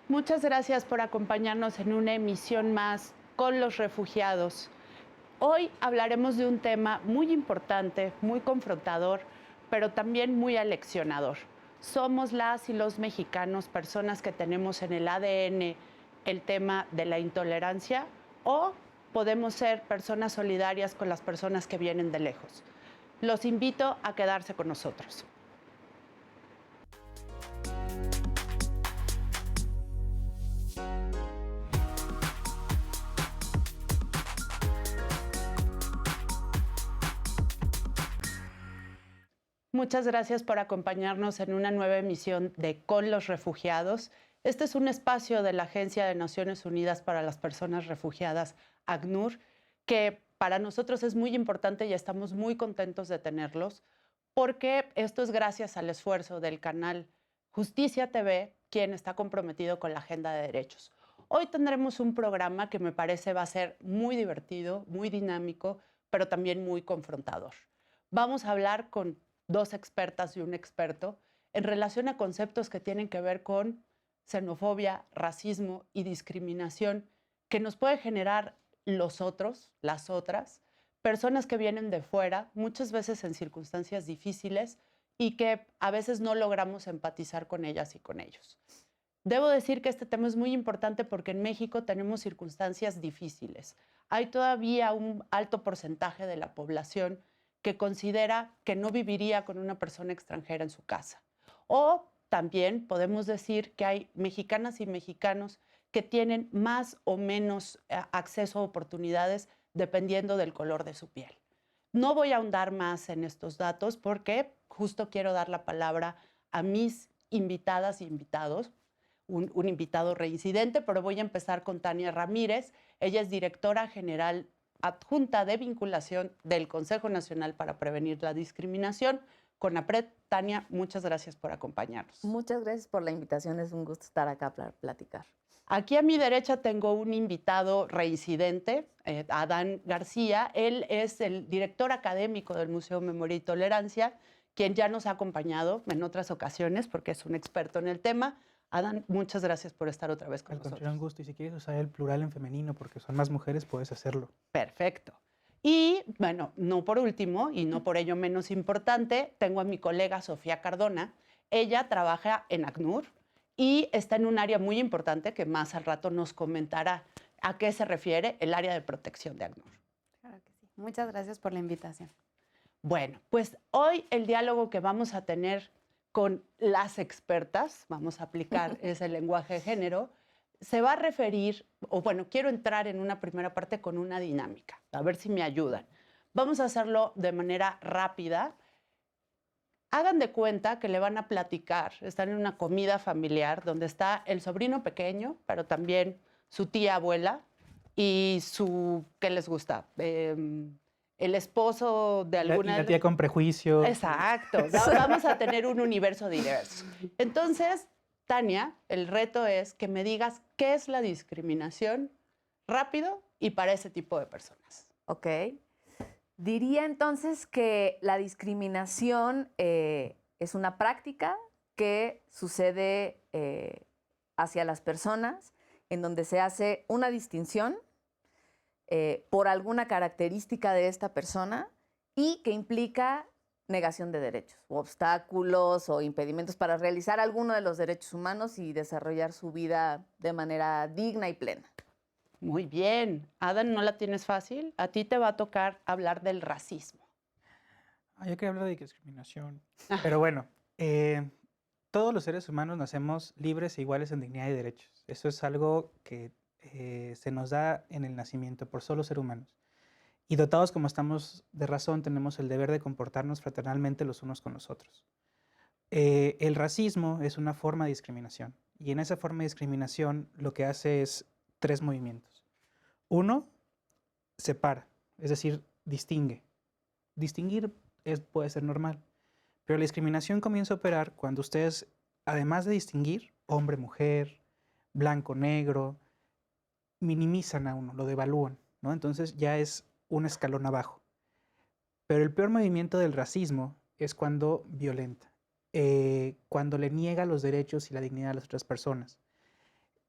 Muchas gracias por acompañarnos en una emisión más con los refugiados. Hoy hablaremos de un tema muy importante, muy confrontador, pero también muy aleccionador. Somos las y los mexicanos personas que tenemos en el ADN el tema de la intolerancia o podemos ser personas solidarias con las personas que vienen de lejos. Los invito a quedarse con nosotros. Muchas gracias por acompañarnos en una nueva emisión de Con los Refugiados. Este es un espacio de la Agencia de Naciones Unidas para las Personas Refugiadas, ACNUR, que para nosotros es muy importante y estamos muy contentos de tenerlos, porque esto es gracias al esfuerzo del canal Justicia TV, quien está comprometido con la agenda de derechos. Hoy tendremos un programa que me parece va a ser muy divertido, muy dinámico, pero también muy confrontador. Vamos a hablar con dos expertas y un experto en relación a conceptos que tienen que ver con xenofobia, racismo y discriminación que nos puede generar los otros, las otras, personas que vienen de fuera, muchas veces en circunstancias difíciles y que a veces no logramos empatizar con ellas y con ellos. Debo decir que este tema es muy importante porque en México tenemos circunstancias difíciles. Hay todavía un alto porcentaje de la población que considera que no viviría con una persona extranjera en su casa. O también podemos decir que hay mexicanas y mexicanos que tienen más o menos acceso a oportunidades dependiendo del color de su piel. No voy a ahondar más en estos datos porque justo quiero dar la palabra a mis invitadas y invitados, un invitado reincidente, pero voy a empezar con Tania Ramírez. Ella es directora general adjunta de vinculación del Consejo Nacional para Prevenir la Discriminación, CONAPRED. Tania, muchas gracias por acompañarnos. Muchas gracias por la invitación, es un gusto estar acá para platicar. Aquí a mi derecha tengo un invitado reincidente, Adán García. Él es el director académico del Museo Memoria y Tolerancia, quien ya nos ha acompañado en otras ocasiones porque es un experto en el tema. Adán, muchas gracias por estar otra vez con nosotros. Al contrario, un gusto. Y si quieres usar el plural en femenino porque son más mujeres, puedes hacerlo. Perfecto. Y bueno, no por último, y no por ello menos importante, tengo a mi colega Sofía Cardona. Ella trabaja en ACNUR y está en un área muy importante que más al rato nos comentará a qué se refiere el área de protección de ACNUR. Claro que sí. Muchas gracias por la invitación. Bueno, pues hoy el diálogo que vamos a tener con las expertas, vamos a aplicar ese lenguaje de género, se va a referir, o bueno, quiero entrar en una primera parte con una dinámica, a ver si me ayudan. Vamos a hacerlo de manera rápida. Hagan de cuenta que le van a platicar, están en una comida familiar donde está el sobrino pequeño, pero también su tía abuela y su, ¿qué les gusta? El esposo de alguna... La tía con prejuicio. Exacto, vamos a tener un universo diverso. Entonces, Tania, el reto es que me digas qué es la discriminación rápido y para ese tipo de personas. Ok. Diría entonces que la discriminación es una práctica que sucede hacia las personas en donde se hace una distinción por alguna característica de esta persona y que implica negación de derechos, o obstáculos o impedimentos para realizar alguno de los derechos humanos y desarrollar su vida de manera digna y plena. Muy bien. Adán, ¿no la tienes fácil? A ti te va a tocar hablar del racismo. Yo quería hablar de discriminación. Pero bueno, todos los seres humanos nacemos libres e iguales en dignidad y derechos. Eso es algo que se nos da en el nacimiento por solo ser humanos. Y dotados como estamos de razón, tenemos el deber de comportarnos fraternalmente los unos con los otros. El racismo es una forma de discriminación. Y en esa forma de discriminación lo que hace es tres movimientos. Uno, separa, es decir, distingue. Distinguir puede ser normal, pero la discriminación comienza a operar cuando ustedes, además de distinguir hombre, mujer, blanco, negro, minimizan a uno, lo devalúan, ¿no? Entonces ya es un escalón abajo. Pero el peor movimiento del racismo es cuando violenta, cuando le niega los derechos y la dignidad a las otras personas.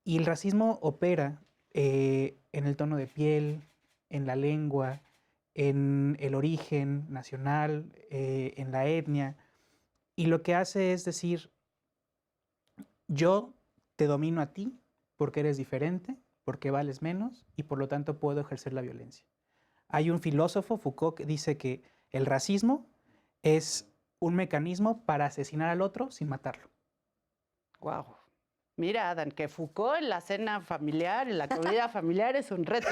Y el racismo opera en el tono de piel, en la lengua, en el origen nacional, en la etnia. Y lo que hace es decir, yo te domino a ti porque eres diferente, porque vales menos y por lo tanto puedo ejercer la violencia. Hay un filósofo, Foucault, que dice que el racismo es un mecanismo para asesinar al otro sin matarlo. Wow. Mira, Adán, que Foucault en la cena familiar, en la comida familiar es un reto,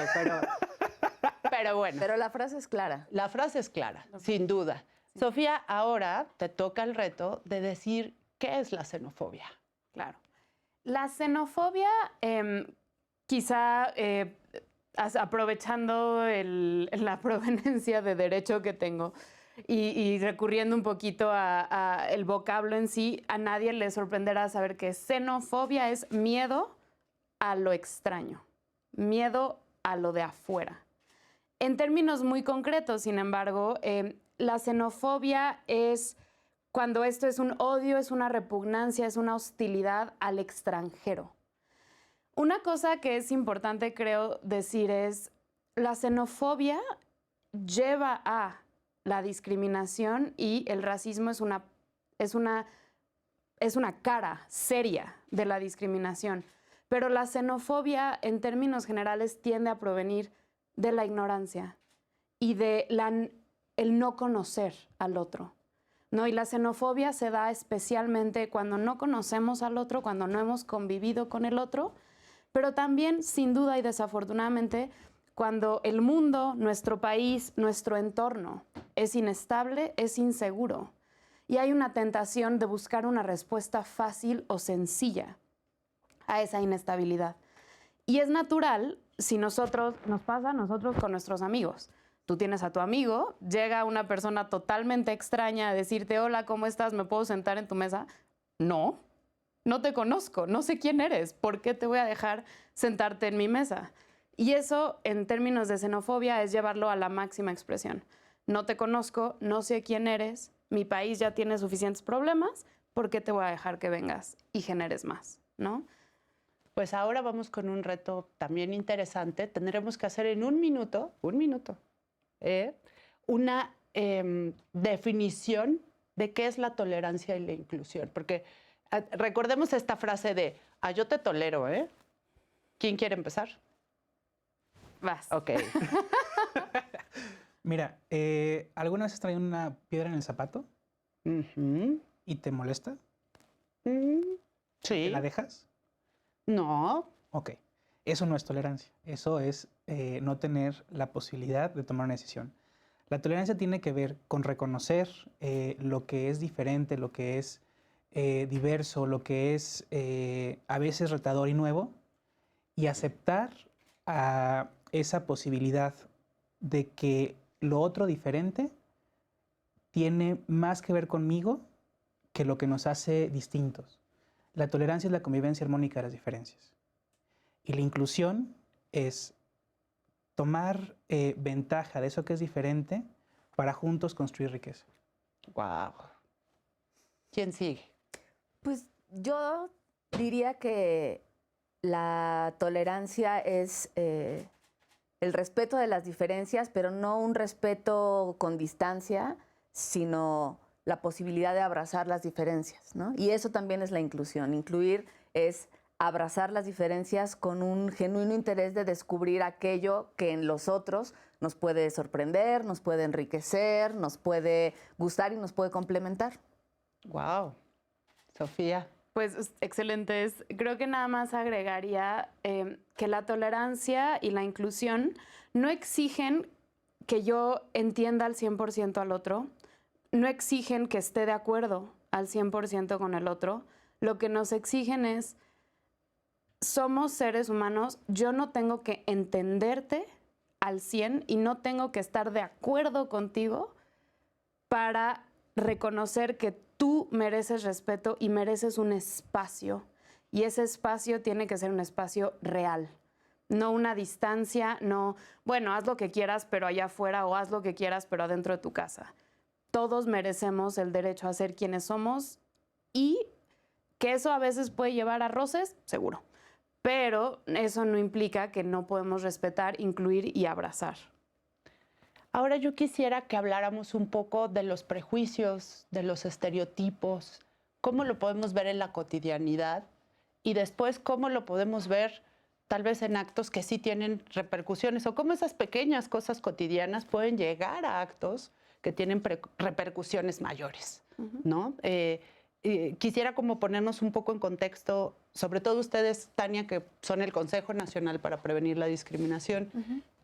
pero bueno. Pero la frase es clara. La frase es clara, sin duda. Sí. Sofía, ahora te toca el reto de decir qué es la xenofobia. Claro. La xenofobia, quizá aprovechando la proveniencia de derecho que tengo y recurriendo un poquito a el vocablo en sí, a nadie le sorprenderá saber que xenofobia es miedo a lo extraño, miedo a lo de afuera. En términos muy concretos, sin embargo, la xenofobia es cuando esto es un odio, es una repugnancia, es una hostilidad al extranjero. Una cosa que es importante, creo, decir es, la xenofobia lleva a la discriminación y el racismo es una cara seria de la discriminación. Pero la xenofobia, en términos generales, tiende a provenir de la ignorancia y de el no conocer al otro, ¿no? Y la xenofobia se da especialmente cuando no conocemos al otro, cuando no hemos convivido con el otro, pero también, sin duda y desafortunadamente, cuando el mundo, nuestro país, nuestro entorno es inestable, es inseguro. Y hay una tentación de buscar una respuesta fácil o sencilla a esa inestabilidad. Y es natural si nos pasa a nosotros con nuestros amigos. Tú tienes a tu amigo, llega una persona totalmente extraña a decirte, hola, ¿cómo estás? ¿Me puedo sentar en tu mesa? No, no te conozco, no sé quién eres. ¿Por qué te voy a dejar sentarte en mi mesa? Y eso, en términos de xenofobia, es llevarlo a la máxima expresión. No te conozco, no sé quién eres, mi país ya tiene suficientes problemas, ¿por qué te voy a dejar que vengas y generes más, ¿no? Pues ahora vamos con un reto también interesante. Tendremos que hacer en un minuto, una definición de qué es la tolerancia y la inclusión. Porque recordemos esta frase de, yo te tolero, ¿eh? ¿Quién quiere empezar? Vas. Ok. Mira, ¿alguna vez has traído una piedra en el zapato y te molesta? Sí. ¿La dejas? No. Ok. Eso no es tolerancia. Eso es no tener la posibilidad de tomar una decisión. La tolerancia tiene que ver con reconocer lo que es diferente, lo que es diverso, lo que es a veces retador y nuevo, y aceptar esa posibilidad de que lo otro diferente tiene más que ver conmigo que lo que nos hace distintos. La tolerancia es la convivencia armónica de las diferencias. Y la inclusión es tomar ventaja de eso que es diferente para juntos construir riqueza. Wow. ¿Quién sigue? Pues yo diría que la tolerancia es el respeto de las diferencias, pero no un respeto con distancia, sino la posibilidad de abrazar las diferencias, ¿no? Y eso también es la inclusión. Incluir es abrazar las diferencias con un genuino interés de descubrir aquello que en los otros nos puede sorprender, nos puede enriquecer, nos puede gustar y nos puede complementar. Wow. Sofía. Pues excelente. Creo que nada más agregaría que la tolerancia y la inclusión no exigen que yo entienda al 100% al otro, no exigen que esté de acuerdo al 100% con el otro. Lo que nos exigen es, somos seres humanos, yo no tengo que entenderte al 100 y no tengo que estar de acuerdo contigo para reconocer que tú mereces respeto y mereces un espacio. Y ese espacio tiene que ser un espacio real, no una distancia, no, bueno, haz lo que quieras, pero allá afuera, o haz lo que quieras, pero adentro de tu casa. Todos merecemos el derecho a ser quienes somos y que eso a veces puede llevar a roces, seguro. pero eso no implica que no podemos respetar, incluir y abrazar. Ahora yo quisiera que habláramos un poco de los prejuicios, de los estereotipos, cómo lo podemos ver en la cotidianidad y después cómo lo podemos ver tal vez en actos que sí tienen repercusiones o cómo esas pequeñas cosas cotidianas pueden llegar a actos que tienen repercusiones mayores, ¿no? Quisiera como ponernos un poco en contexto, sobre todo ustedes, Tania, que son el Consejo Nacional para Prevenir la Discriminación,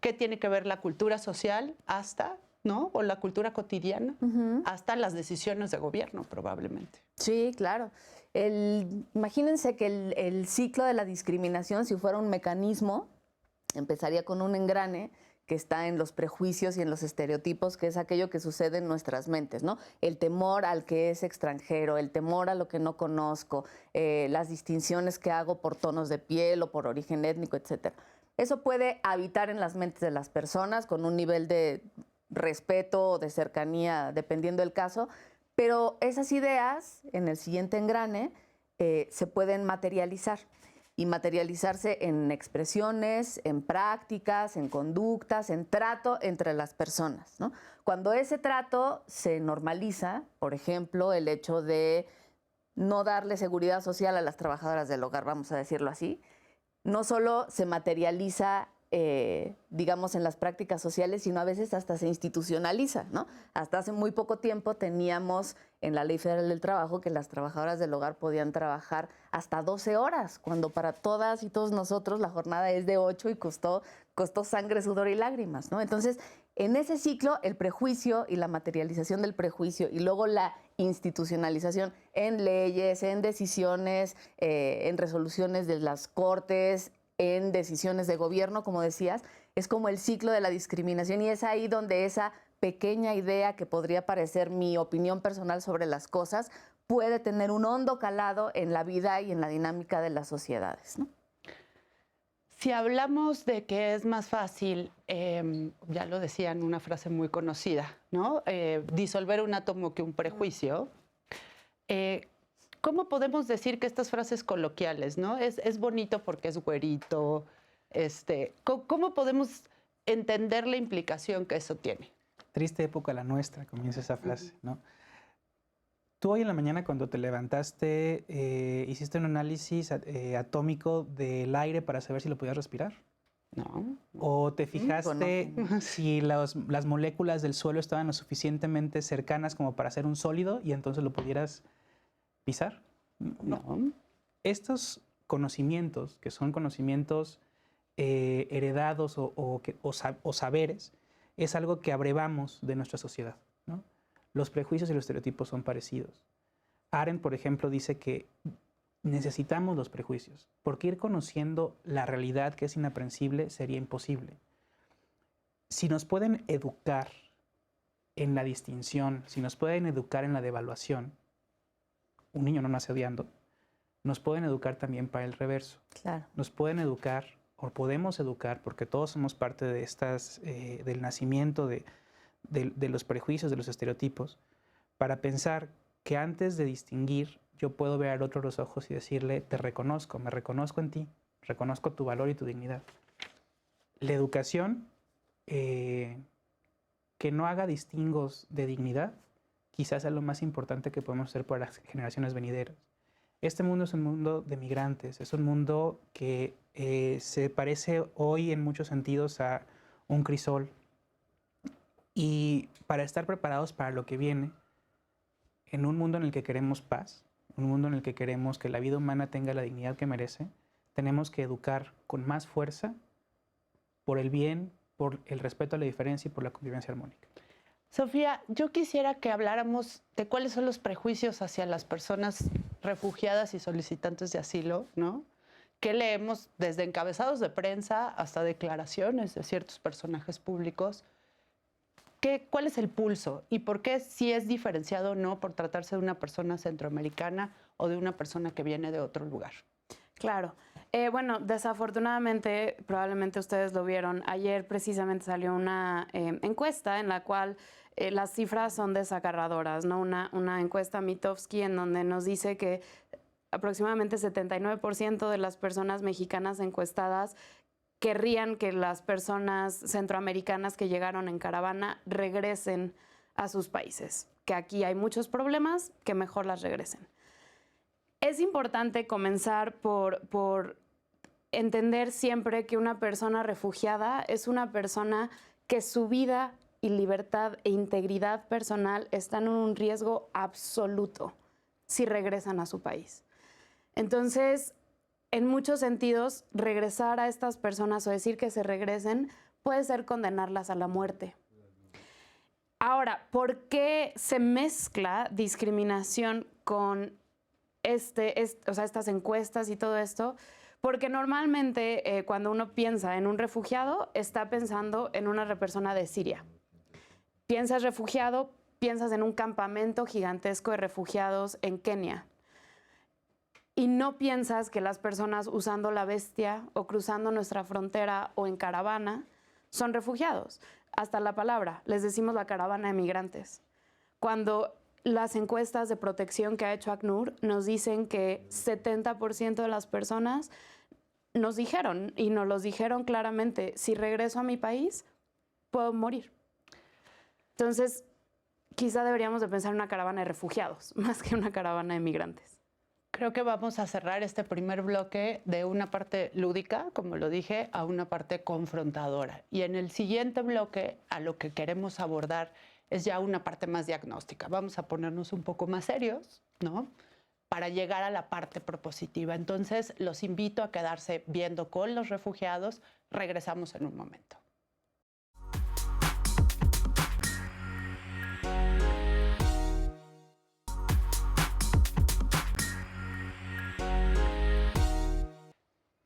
¿qué tiene que ver la cultura social hasta, ¿no? O la cultura cotidiana, hasta las decisiones de gobierno, probablemente? Sí, claro. Imagínense que el ciclo de la discriminación, si fuera un mecanismo, empezaría con un engrane que está en los prejuicios y en los estereotipos, que es aquello que sucede en nuestras mentes, ¿no? El temor al que es extranjero, el temor a lo que no conozco, las distinciones que hago por tonos de piel o por origen étnico, etcétera. Eso puede habitar en las mentes de las personas con un nivel de respeto o de cercanía, dependiendo del caso, pero esas ideas, en el siguiente engrane, se pueden materializar. Y materializarse en expresiones, en prácticas, en conductas, en trato entre las personas, ¿no? Cuando ese trato se normaliza, por ejemplo, el hecho de no darle seguridad social a las trabajadoras del hogar, vamos a decirlo así, no solo se materializa, digamos, en las prácticas sociales, sino a veces hasta se institucionaliza, ¿no? Hasta hace muy poco tiempo teníamos en la Ley Federal del Trabajo que las trabajadoras del hogar podían trabajar hasta 12 horas, cuando para todas y todos nosotros la jornada es de 8 y costó sangre, sudor y lágrimas, ¿no? Entonces, en ese ciclo, el prejuicio y la materialización del prejuicio y luego la institucionalización en leyes, en decisiones, en resoluciones de las cortes, en decisiones de gobierno, como decías, es como el ciclo de la discriminación y es ahí donde esa pequeña idea que podría parecer mi opinión personal sobre las cosas puede tener un hondo calado en la vida y en la dinámica de las sociedades, ¿no? Si hablamos de que es más fácil, ya lo decía en una frase muy conocida, ¿no? Disolver un átomo que un prejuicio. ¿Cómo podemos decir que estas frases coloquiales, ¿no? Es bonito porque es güerito. ¿Cómo podemos entender la implicación que eso tiene? Triste época la nuestra, comienza esa frase, ¿no? Tú hoy en la mañana cuando te levantaste, hiciste un análisis atómico del aire para saber si lo podías respirar. No. ¿O te fijaste si las moléculas del suelo estaban lo suficientemente cercanas como para ser un sólido y entonces lo pudieras pisar? No. Estos conocimientos, que son conocimientos heredados o saberes, es algo que abrevamos de nuestra sociedad, ¿no? Los prejuicios y los estereotipos son parecidos. Arendt, por ejemplo, dice que necesitamos los prejuicios, porque ir conociendo la realidad que es inaprensible sería imposible. Si nos pueden educar en la distinción, si nos pueden educar en la devaluación, un niño no nace odiando, nos pueden educar también para el reverso. Claro. Nos pueden educar, o podemos educar, porque todos somos parte de estas, del nacimiento de los prejuicios, de los estereotipos, para pensar que antes de distinguir, yo puedo ver al otro los ojos y decirle, te reconozco, me reconozco en ti, reconozco tu valor y tu dignidad. La educación que no haga distingos de dignidad, quizás sea lo más importante que podemos hacer para las generaciones venideras. Este mundo es un mundo de migrantes, es un mundo que se parece hoy en muchos sentidos a un crisol. Y para estar preparados para lo que viene, en un mundo en el que queremos paz, un mundo en el que queremos que la vida humana tenga la dignidad que merece, tenemos que educar con más fuerza por el bien, por el respeto a la diferencia y por la convivencia armónica. Sofía, yo quisiera que habláramos de cuáles son los prejuicios hacia las personas refugiadas y solicitantes de asilo, ¿no? Que leemos desde encabezados de prensa hasta declaraciones de ciertos personajes públicos. ¿Cuál es el pulso? ¿Y por qué si es diferenciado o no por tratarse de una persona centroamericana o de una persona que viene de otro lugar? Claro. Bueno, desafortunadamente, probablemente ustedes lo vieron, ayer precisamente salió una encuesta en la cual las cifras son desgarradoras, ¿no? Una encuesta Mitofsky en donde nos dice que aproximadamente 79% de las personas mexicanas encuestadas querrían que las personas centroamericanas que llegaron en caravana regresen a sus países, que aquí hay muchos problemas, que mejor las regresen. Es importante comenzar por entender siempre que una persona refugiada es una persona que su vida y libertad e integridad personal están en un riesgo absoluto si regresan a su país. Entonces, en muchos sentidos, regresar a estas personas o decir que se regresen puede ser condenarlas a la muerte. Ahora, ¿por qué se mezcla discriminación con estas encuestas y todo esto? Porque normalmente cuando uno piensa en un refugiado, está pensando en una persona de Siria. Piensas refugiado, piensas en un campamento gigantesco de refugiados en Kenia. Y no piensas que las personas usando la bestia o cruzando nuestra frontera o en caravana son refugiados. Hasta la palabra, les decimos la caravana de migrantes. Cuando las encuestas de protección que ha hecho ACNUR nos dicen que 70% de las personas nos dijeron, y nos los dijeron claramente, si regreso a mi país, puedo morir. Entonces, quizá deberíamos de pensar en una caravana de refugiados, más que una caravana de migrantes. Creo que vamos a cerrar este primer bloque de una parte lúdica, como lo dije, a una parte confrontadora. Y en el siguiente bloque, a lo que queremos abordar es ya una parte más diagnóstica. Vamos a ponernos un poco más serios, ¿no? Para llegar a la parte propositiva. Entonces, los invito a quedarse viendo con los refugiados. Regresamos en un momento.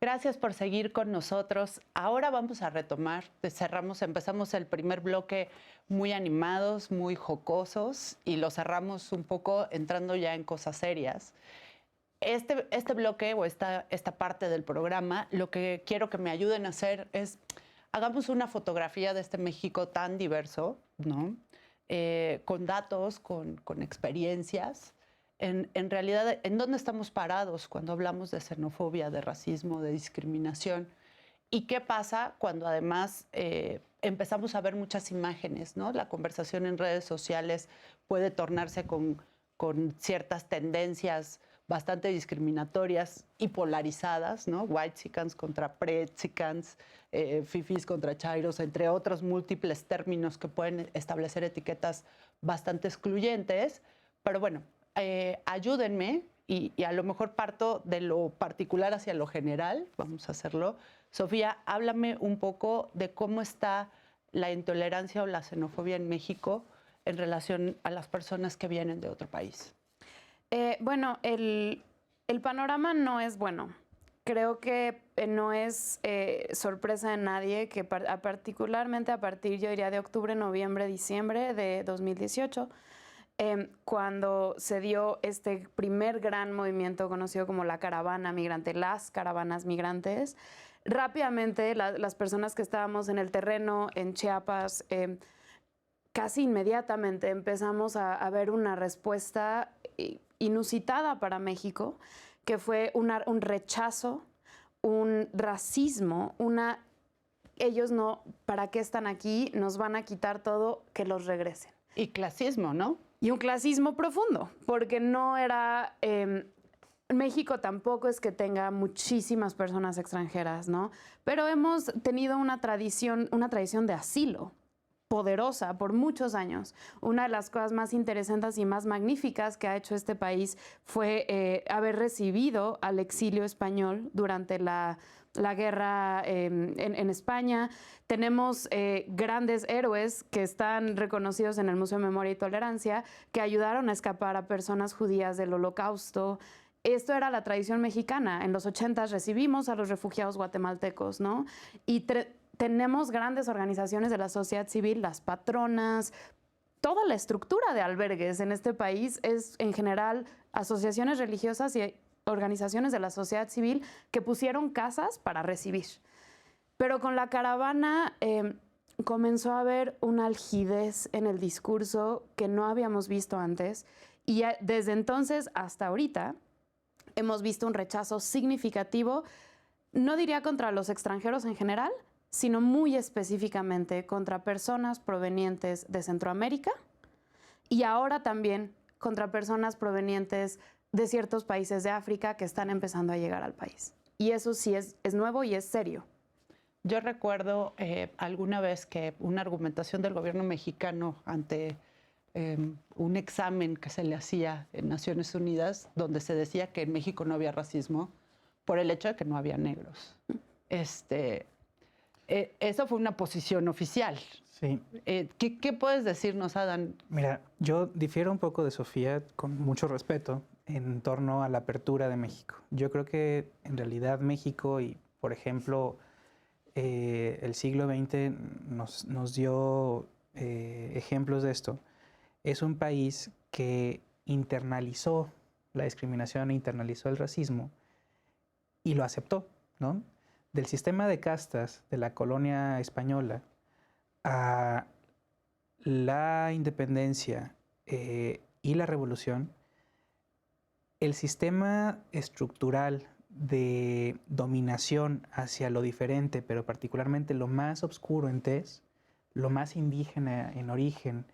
Gracias por seguir con nosotros. Ahora vamos a retomar, empezamos el primer bloque muy animados, muy jocosos y lo cerramos un poco entrando ya en cosas serias. Este bloque o esta parte del programa, lo que quiero que me ayuden a hacer es, hagamos una fotografía de este México tan diverso, ¿no? Con datos, con experiencias. En realidad, ¿en dónde estamos parados cuando hablamos de xenofobia, de racismo, de discriminación? ¿Y qué pasa cuando además empezamos a ver muchas imágenes, ¿no? La conversación en redes sociales puede tornarse con ciertas tendencias bastante discriminatorias y polarizadas, ¿no? Whitexicans contra prexicans, fifis contra chairos, entre otros múltiples términos que pueden establecer etiquetas bastante excluyentes. Pero bueno, ayúdenme y a lo mejor parto de lo particular hacia lo general, vamos a hacerlo. Sofía, háblame un poco de cómo está la intolerancia o la xenofobia en México en relación a las personas que vienen de otro país. Bueno, el panorama no es bueno. Creo que no es sorpresa de nadie que particularmente a partir, yo diría, de octubre, noviembre, diciembre de 2018, cuando se dio este primer gran movimiento conocido como la caravana migrante, las caravanas migrantes, rápidamente las personas que estábamos en el terreno en Chiapas, casi inmediatamente empezamos a ver una respuesta inusitada para México, que fue un rechazo, un racismo, ellos no, ¿para qué están aquí? Nos van a quitar todo, que los regresen. Y clasismo, ¿no? Y un clasismo profundo, porque no era... México tampoco es que tenga muchísimas personas extranjeras, ¿no? Pero hemos tenido una tradición de asilo poderosa por muchos años. Una de las cosas más interesantes y más magníficas que ha hecho este país fue haber recibido al exilio español durante la guerra en España. Tenemos grandes héroes que están reconocidos en el Museo de Memoria y Tolerancia que ayudaron a escapar a personas judías del Holocausto. Esto era la tradición mexicana. En los 80s recibimos a los refugiados guatemaltecos, ¿no? Y tenemos grandes organizaciones de la sociedad civil, las patronas, toda la estructura de albergues en este país es en general asociaciones religiosas y organizaciones de la sociedad civil que pusieron casas para recibir. Pero con la caravana comenzó a haber una algidez en el discurso que no habíamos visto antes y desde entonces hasta ahorita hemos visto un rechazo significativo, no diría contra los extranjeros en general, sino muy específicamente contra personas provenientes de Centroamérica y ahora también contra personas provenientes de ciertos países de África que están empezando a llegar al país. Y eso sí es nuevo y es serio. Yo recuerdo alguna vez que una argumentación del gobierno mexicano ante un examen que se le hacía en Naciones Unidas, donde se decía que en México no había racismo por el hecho de que no había negros. Eso fue una posición oficial. Sí. ¿Qué puedes decirnos, Adán? Mira, yo difiero un poco de Sofía, con mucho respeto, en torno a la apertura de México. Yo creo que en realidad México y, por ejemplo, el siglo XX nos dio ejemplos de esto. Es un país que internalizó la discriminación, internalizó el racismo y lo aceptó, ¿no? Del sistema de castas de la colonia española a la independencia y la revolución, el sistema estructural de dominación hacia lo diferente, pero particularmente lo más oscuro en tez, lo más indígena en origen,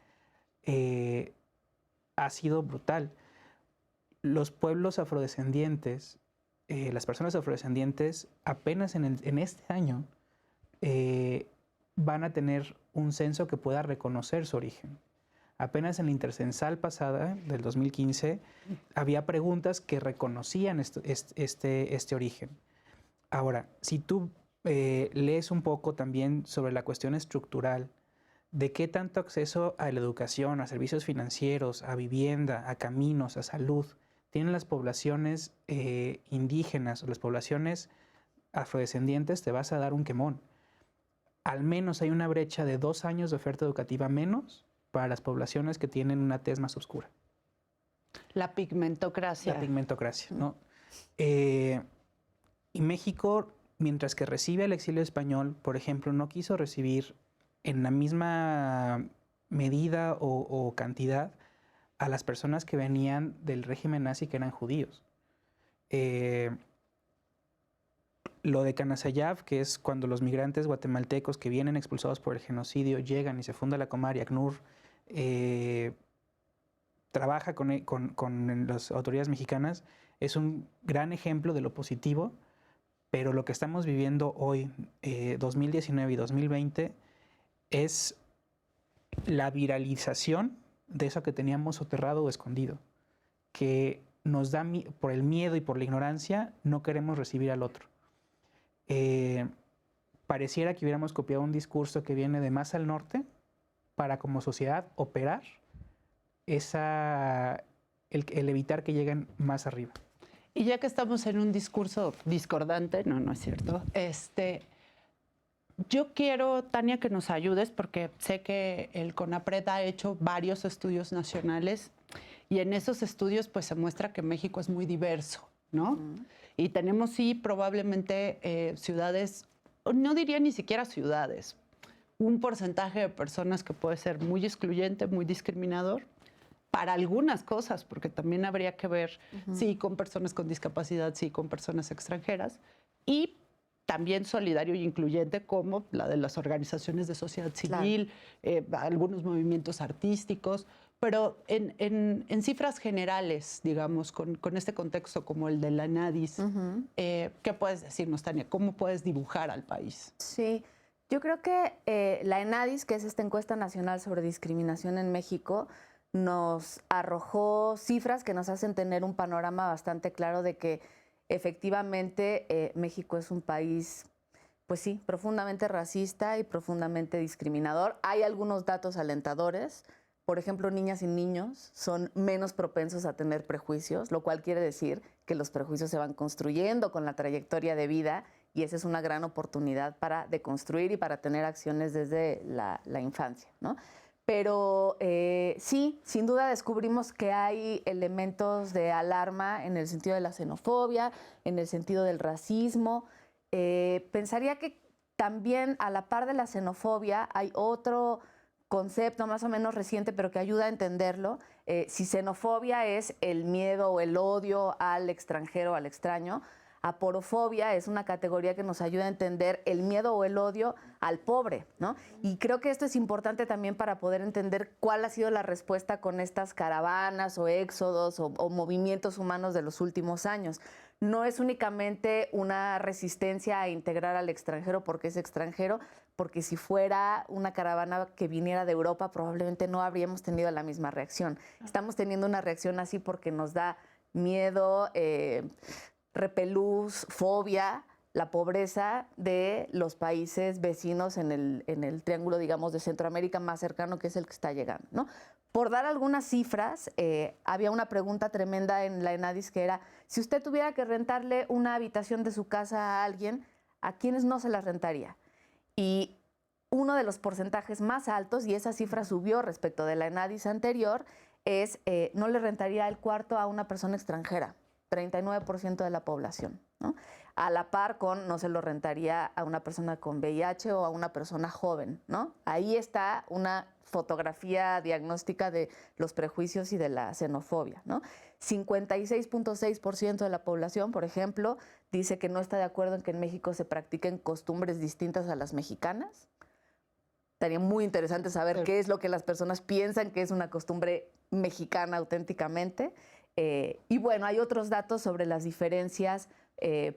ha sido brutal. Los pueblos afrodescendientes, las personas afrodescendientes, apenas en este año van a tener un censo que pueda reconocer su origen. Apenas en la intercensal pasada, del 2015, había preguntas que reconocían este origen. Ahora, si tú lees un poco también sobre la cuestión estructural de qué tanto acceso a la educación, a servicios financieros, a vivienda, a caminos, a salud, tienen las poblaciones indígenas o las poblaciones afrodescendientes, te vas a dar un quemón. Al menos hay una brecha de 2 años de oferta educativa menos para las poblaciones que tienen una tez más oscura. La pigmentocracia. La pigmentocracia, ¿no? Y México, mientras que recibe el exilio español, por ejemplo, no quiso recibir en la misma medida o cantidad a las personas que venían del régimen nazi, que eran judíos. Lo de Canasayab, que es cuando los migrantes guatemaltecos que vienen expulsados por el genocidio llegan y se funda la Comar y ACNUR trabaja con las autoridades mexicanas, es un gran ejemplo de lo positivo, pero lo que estamos viviendo hoy, 2019 y 2020, es la viralización de eso que teníamos soterrado o escondido, que nos da, por el miedo y por la ignorancia, no queremos recibir al otro. Pareciera que hubiéramos copiado un discurso que viene de más al norte para como sociedad operar el evitar que lleguen más arriba. Y ya que estamos en un discurso discordante, no es cierto, yo quiero, Tania, que nos ayudes porque sé que el CONAPRED ha hecho varios estudios nacionales y en esos estudios pues se muestra que México es muy diverso, ¿no? Y tenemos sí probablemente ciudades, no diría ni siquiera ciudades, un porcentaje de personas que puede ser muy excluyente, muy discriminador para algunas cosas, porque también habría que ver sí con personas con discapacidad, sí con personas extranjeras y también solidario y incluyente como la de las organizaciones de sociedad civil, claro. Algunos movimientos artísticos, pero en cifras generales, digamos, con este contexto como el de la ENADIS, ¿qué puedes decirnos, Tania? ¿Cómo puedes dibujar al país? Sí, yo creo que la ENADIS, que es esta encuesta nacional sobre discriminación en México, nos arrojó cifras que nos hacen tener un panorama bastante claro de que efectivamente México es un país, pues sí, profundamente racista y profundamente discriminador. Hay algunos datos alentadores. Por ejemplo, niñas y niños son menos propensos a tener prejuicios, lo cual quiere decir que los prejuicios se van construyendo con la trayectoria de vida y esa es una gran oportunidad para deconstruir y para tener acciones desde la infancia, ¿no? Pero sí, sin duda descubrimos que hay elementos de alarma en el sentido de la xenofobia, en el sentido del racismo. Pensaría que también a la par de la xenofobia hay otro concepto más o menos reciente, pero que ayuda a entenderlo. Si xenofobia es el miedo o el odio al extranjero, al extraño, aporofobia es una categoría que nos ayuda a entender el miedo o el odio al pobre, ¿no? Y creo que esto es importante también para poder entender cuál ha sido la respuesta con estas caravanas o éxodos o movimientos humanos de los últimos años. No es únicamente una resistencia a integrar al extranjero porque es extranjero, porque si fuera una caravana que viniera de Europa probablemente no habríamos tenido la misma reacción. Estamos teniendo una reacción así porque nos da miedo, repelús, fobia, la pobreza de los países vecinos en el triángulo, digamos, de Centroamérica más cercano, que es el que está llegando, ¿no? Por dar algunas cifras, había una pregunta tremenda en la ENADIS que era, si usted tuviera que rentarle una habitación de su casa a alguien, ¿a quiénes no se la rentaría? Y uno de los porcentajes más altos, y esa cifra subió respecto de la ENADIS anterior, es no le rentaría el cuarto a una persona extranjera, 39% de la población, ¿no? A la par con no se lo rentaría a una persona con VIH o a una persona joven, ¿no? Ahí está una fotografía diagnóstica de los prejuicios y de la xenofobia, ¿no? 56.6% de la población, por ejemplo, dice que no está de acuerdo en que en México se practiquen costumbres distintas a las mexicanas. Estaría muy interesante saber qué es lo que las personas piensan que es una costumbre mexicana auténticamente. Y bueno, hay otros datos sobre las diferencias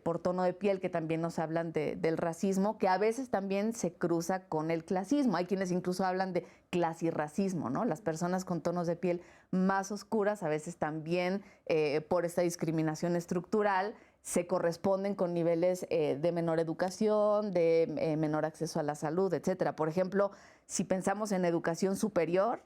por tono de piel que también nos hablan del racismo, que a veces también se cruza con el clasismo. Hay quienes incluso hablan de clasirracismo, ¿no? Las personas con tonos de piel más oscuras a veces también por esta discriminación estructural se corresponden con niveles de menor educación, de menor acceso a la salud, etcétera. Por ejemplo, si pensamos en educación superior,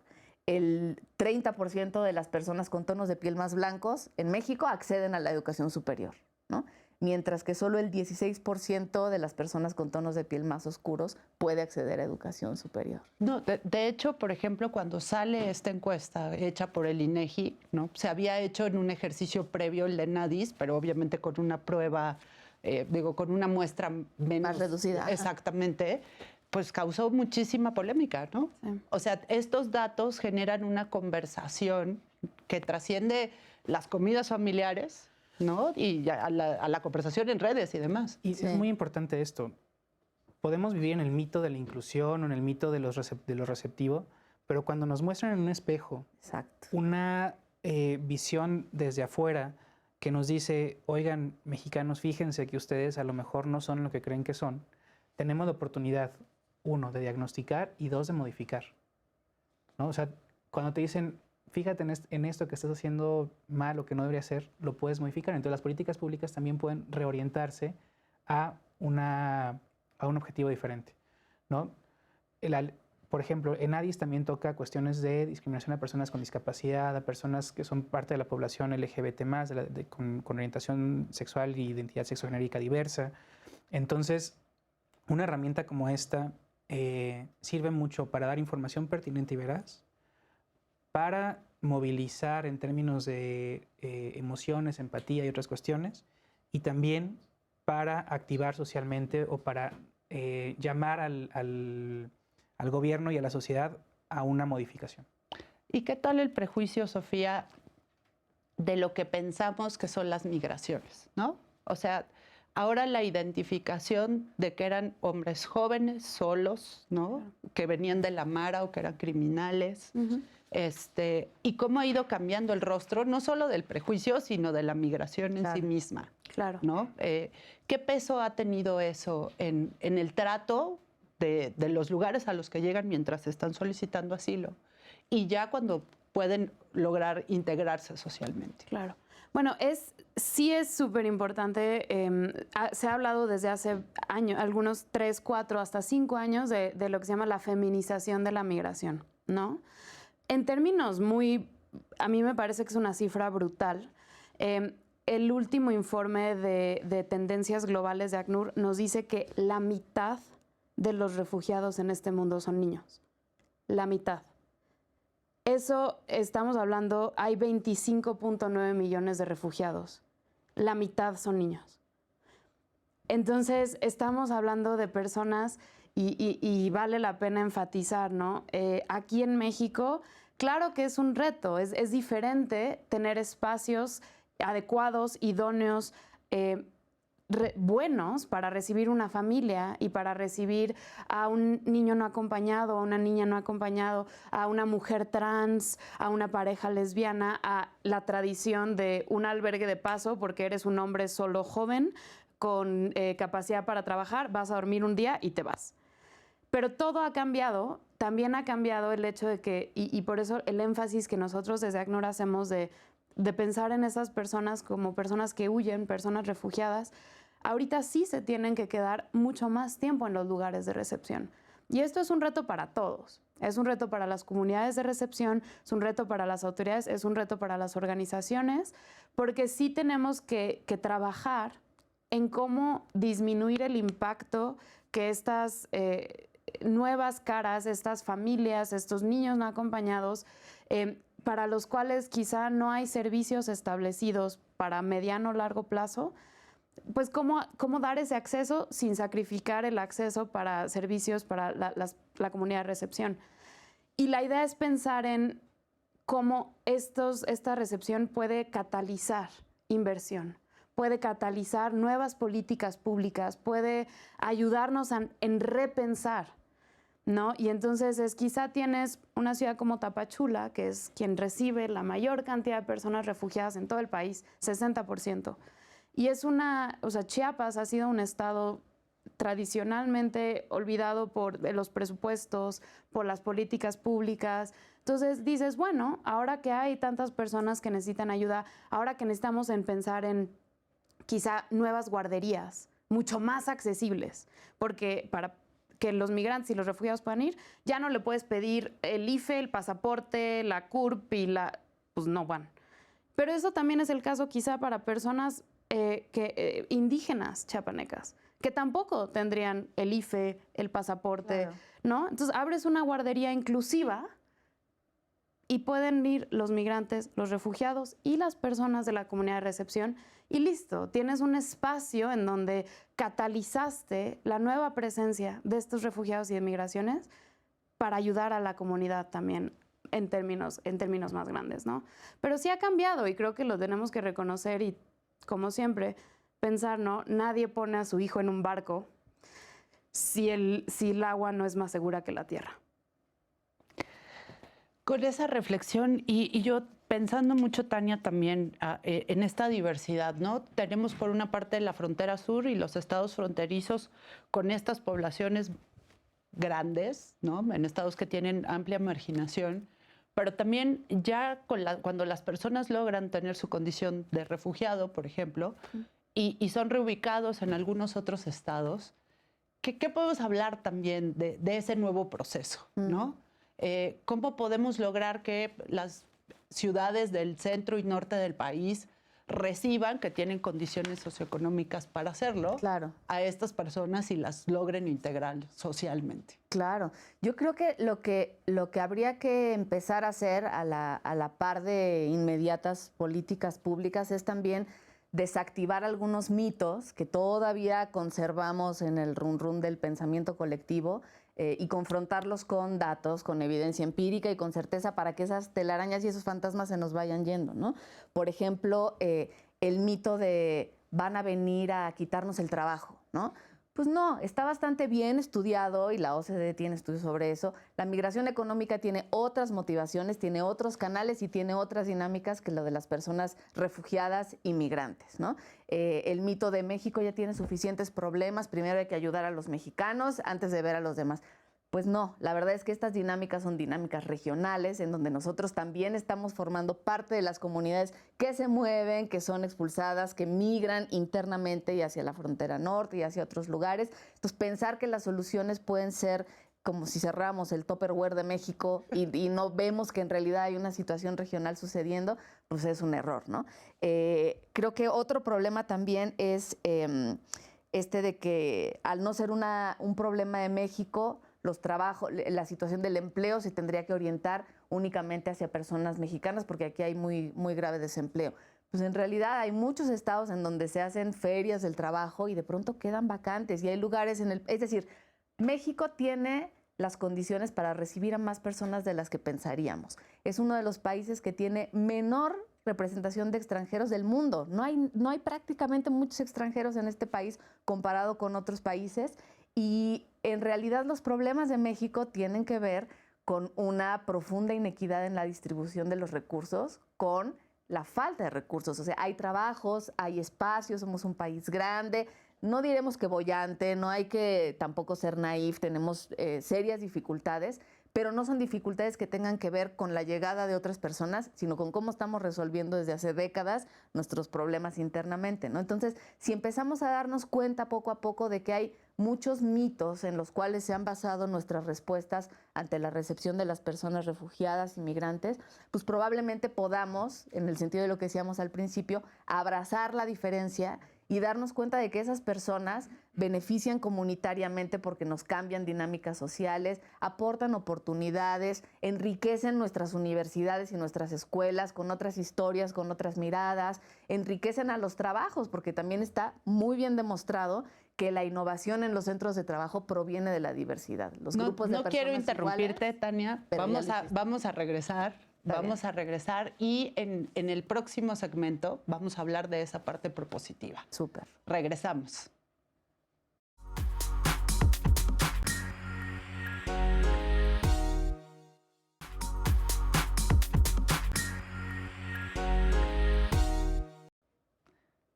el 30% de las personas con tonos de piel más blancos en México acceden a la educación superior, ¿no? Mientras que solo el 16% de las personas con tonos de piel más oscuros puede acceder a educación superior. No, de hecho, por ejemplo, cuando sale esta encuesta hecha por el INEGI, ¿no? Se había hecho en un ejercicio previo el ENADIS, pero obviamente con una prueba, con una muestra menos... Más reducida. Exactamente. Pues causó muchísima polémica, ¿no? Sí. O sea, estos datos generan una conversación que trasciende las comidas familiares, ¿no? Y a la conversación en redes y demás. Y Sí. es muy importante esto. Podemos vivir en el mito de la inclusión o en el mito de lo receptivo, pero cuando nos muestran en un espejo Exacto. una visión desde afuera que nos dice, oigan, mexicanos, fíjense que ustedes a lo mejor no son lo que creen que son, tenemos la oportunidad, 1, de diagnosticar y 2, de modificar, ¿no? O sea, cuando te dicen, fíjate en esto que estás haciendo mal o que no debería ser, lo puedes modificar. Entonces, las políticas públicas también pueden reorientarse a un objetivo diferente, ¿no? Por ejemplo, ENADIS también toca cuestiones de discriminación a personas con discapacidad, a personas que son parte de la población LGBT+, con orientación sexual y identidad sexogenérica diversa. Entonces, una herramienta como esta sirve mucho para dar información pertinente y veraz, para movilizar en términos de emociones, empatía y otras cuestiones, y también para activar socialmente o para llamar al gobierno y a la sociedad a una modificación. ¿Y qué tal el prejuicio, Sofía, de lo que pensamos que son las migraciones, ¿no? O sea, ahora la identificación de que eran hombres jóvenes, solos, ¿no? Que venían de la mara o que eran criminales. Y cómo ha ido cambiando el rostro, no solo del prejuicio, sino de la migración en sí misma. Claro. ¿No? ¿Qué peso ha tenido eso en el trato de los lugares a los que llegan mientras están solicitando asilo y ya cuando pueden lograr integrarse socialmente? Claro. Bueno, sí es súper importante. Se ha hablado desde hace años, algunos 3, 4, hasta 5 años, de lo que se llama la feminización de la migración, ¿no? En términos a mí me parece que es una cifra brutal. El último informe de tendencias globales de ACNUR nos dice que la mitad de los refugiados en este mundo son niños. La mitad. Eso estamos hablando, hay 25.9 millones de refugiados. La mitad son niños. Entonces, estamos hablando de personas, y vale la pena enfatizar, ¿no? Aquí en México, claro que es un reto, es diferente tener espacios adecuados, idóneos, buenos para recibir una familia y para recibir a un niño no acompañado, a una niña no acompañado, a una mujer trans, a una pareja lesbiana, a la tradición de un albergue de paso porque eres un hombre solo joven con capacidad para trabajar, vas a dormir un día y te vas. Pero todo ha cambiado, también ha cambiado el hecho de que, y por eso el énfasis que nosotros desde ACNUR hacemos de pensar en esas personas como personas que huyen, personas refugiadas, ahorita sí se tienen que quedar mucho más tiempo en los lugares de recepción. Y esto es un reto para todos. Es un reto para las comunidades de recepción, es un reto para las autoridades, es un reto para las organizaciones, porque sí tenemos que trabajar en cómo disminuir el impacto que estas nuevas caras, estas familias, estos niños no acompañados, para los cuales quizá no hay servicios establecidos para mediano o largo plazo, pues cómo dar ese acceso sin sacrificar el acceso para servicios para la comunidad de recepción. Y la idea es pensar en cómo esta recepción puede catalizar inversión, puede catalizar nuevas políticas públicas, puede ayudarnos en repensar, ¿no? Y entonces quizá tienes una ciudad como Tapachula, que es quien recibe la mayor cantidad de personas refugiadas en todo el país, 60%. Y Chiapas ha sido un estado tradicionalmente olvidado por los presupuestos, por las políticas públicas. Entonces dices, bueno, ahora que hay tantas personas que necesitan ayuda, ahora que necesitamos pensar en quizá nuevas guarderías, mucho más accesibles, porque para que los migrantes y los refugiados puedan ir, ya no le puedes pedir el IFE, el pasaporte, la CURP pues no van. Pero eso también es el caso quizá para personas indígenas chiapanecas, que tampoco tendrían el IFE, el pasaporte, claro, ¿no? Entonces abres una guardería inclusiva y pueden ir los migrantes, los refugiados y las personas de la comunidad de recepción y listo, tienes un espacio en donde catalizaste la nueva presencia de estos refugiados y de migraciones para ayudar a la comunidad también en términos más grandes, ¿no? Pero sí ha cambiado y creo que lo tenemos que reconocer y, como siempre, pensar, ¿no? Nadie pone a su hijo en un barco si el agua no es más segura que la tierra. Con esa reflexión, y yo pensando mucho, Tania, también en esta diversidad, ¿no? Tenemos por una parte la frontera sur y los estados fronterizos con estas poblaciones grandes, ¿no? En estados que tienen amplia marginación, pero también ya cuando las personas logran tener su condición de refugiado, por ejemplo, y son reubicados en algunos otros estados, ¿qué podemos hablar también de ese nuevo proceso, ¿no? ¿Cómo podemos lograr que las ciudades del centro y norte del país reciban, que tienen condiciones socioeconómicas para hacerlo, claro, a estas personas y las logren integrar socialmente? Claro. Yo creo que lo que habría que empezar a hacer a la par de inmediatas políticas públicas es también desactivar algunos mitos que todavía conservamos en el run del pensamiento colectivo y confrontarlos con datos, con evidencia empírica y con certeza para que esas telarañas y esos fantasmas se nos vayan yendo, ¿no? Por ejemplo, el mito de van a venir a quitarnos el trabajo, ¿no? Pues no, está bastante bien estudiado y la OCDE tiene estudios sobre eso. La migración económica tiene otras motivaciones, tiene otros canales y tiene otras dinámicas que lo de las personas refugiadas y migrantes, ¿no? El mito de México ya tiene suficientes problemas, primero hay que ayudar a los mexicanos antes de ver a los demás. Pues no, la verdad es que estas dinámicas son dinámicas regionales en donde nosotros también estamos formando parte de las comunidades que se mueven, que son expulsadas, que migran internamente y hacia la frontera norte y hacia otros lugares. Entonces, pensar que las soluciones pueden ser como si cerramos el Tupperware de México y no vemos que en realidad hay una situación regional sucediendo, pues es un error, ¿no? Creo que otro problema también es de que al no ser un problema de México, los trabajos, la situación del empleo se tendría que orientar únicamente hacia personas mexicanas porque aquí hay muy, muy grave desempleo. Pues en realidad hay muchos estados en donde se hacen ferias del trabajo y de pronto quedan vacantes y hay lugares es decir, México tiene las condiciones para recibir a más personas de las que pensaríamos. Es uno de los países que tiene menor representación de extranjeros del mundo. No hay prácticamente muchos extranjeros en este país comparado con otros países, y en realidad los problemas de México tienen que ver con una profunda inequidad en la distribución de los recursos, con la falta de recursos. O sea, hay trabajos, hay espacios, somos un país grande. No diremos que boyante, no hay que tampoco ser naif, tenemos serias dificultades, pero no son dificultades que tengan que ver con la llegada de otras personas, sino con cómo estamos resolviendo desde hace décadas nuestros problemas internamente, ¿no? Entonces, si empezamos a darnos cuenta poco a poco de que hay muchos mitos en los cuales se han basado nuestras respuestas ante la recepción de las personas refugiadas, inmigrantes, pues probablemente podamos, en el sentido de lo que decíamos al principio, abrazar la diferencia y darnos cuenta de que esas personas benefician comunitariamente porque nos cambian dinámicas sociales, aportan oportunidades, enriquecen nuestras universidades y nuestras escuelas con otras historias, con otras miradas, enriquecen a los trabajos, porque también está muy bien demostrado que la innovación en los centros de trabajo proviene de la diversidad. Los grupos de no personas quiero interrumpirte, iguales, Tania. pero Vamos a regresar. Vamos a regresar y en el próximo segmento vamos a hablar de esa parte propositiva. Súper. Regresamos.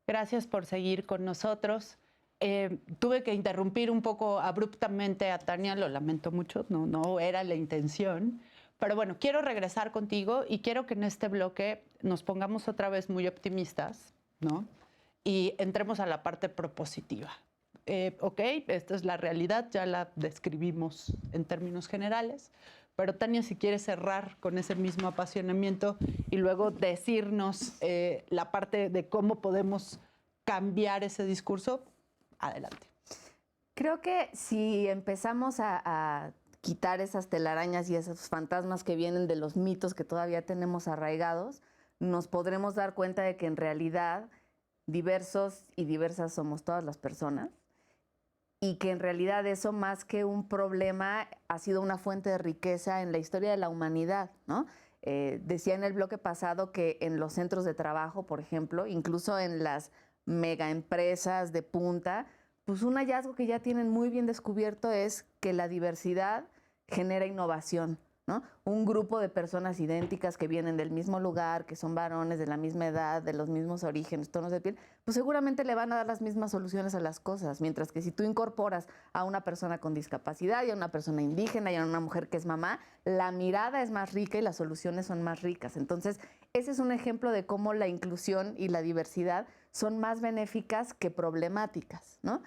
Gracias por seguir con nosotros. Tuve que interrumpir un poco abruptamente a Tania, lo lamento mucho, no era la intención. Pero bueno, quiero regresar contigo y quiero que en este bloque nos pongamos otra vez muy optimistas, ¿no? Y entremos a la parte propositiva. Ok, esta es la realidad, ya la describimos en términos generales, pero Tania, si quieres cerrar con ese mismo apasionamiento y luego decirnos la parte de cómo podemos cambiar ese discurso, adelante. Creo que si empezamos a quitar esas telarañas y esos fantasmas que vienen de los mitos que todavía tenemos arraigados, nos podremos dar cuenta de que en realidad diversos y diversas somos todas las personas, y que en realidad eso, más que un problema, ha sido una fuente de riqueza en la historia de la humanidad, ¿no? Decía en el bloque pasado que en los centros de trabajo, por ejemplo, incluso en las megaempresas de punta, pues un hallazgo que ya tienen muy bien descubierto es que la diversidad genera innovación, ¿no? Un grupo de personas idénticas que vienen del mismo lugar, que son varones de la misma edad, de los mismos orígenes, tonos de piel, pues seguramente le van a dar las mismas soluciones a las cosas, mientras que si tú incorporas a una persona con discapacidad y a una persona indígena y a una mujer que es mamá, la mirada es más rica y las soluciones son más ricas. Entonces, ese es un ejemplo de cómo la inclusión y la diversidad son más benéficas que problemáticas, ¿no?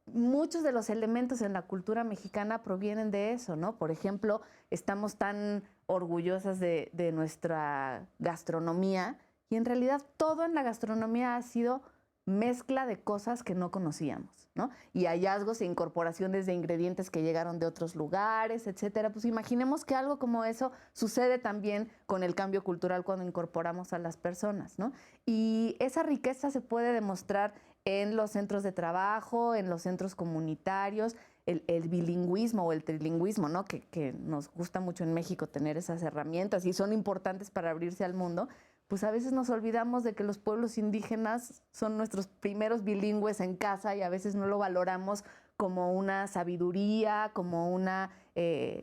Muchos de los elementos en la cultura mexicana provienen de eso, ¿no? Por ejemplo, estamos tan orgullosas de nuestra gastronomía, y en realidad todo en la gastronomía ha sido mezcla de cosas que no conocíamos, ¿no? Y hallazgos e incorporaciones de ingredientes que llegaron de otros lugares, etcétera. Pues imaginemos que algo como eso sucede también con el cambio cultural cuando incorporamos a las personas, ¿no? Y esa riqueza se puede demostrar en los centros de trabajo, en los centros comunitarios, el bilingüismo o el trilingüismo, ¿no? Que nos gusta mucho en México tener esas herramientas y son importantes para abrirse al mundo. Pues a veces nos olvidamos de que los pueblos indígenas son nuestros primeros bilingües en casa y a veces no lo valoramos como una sabiduría, como una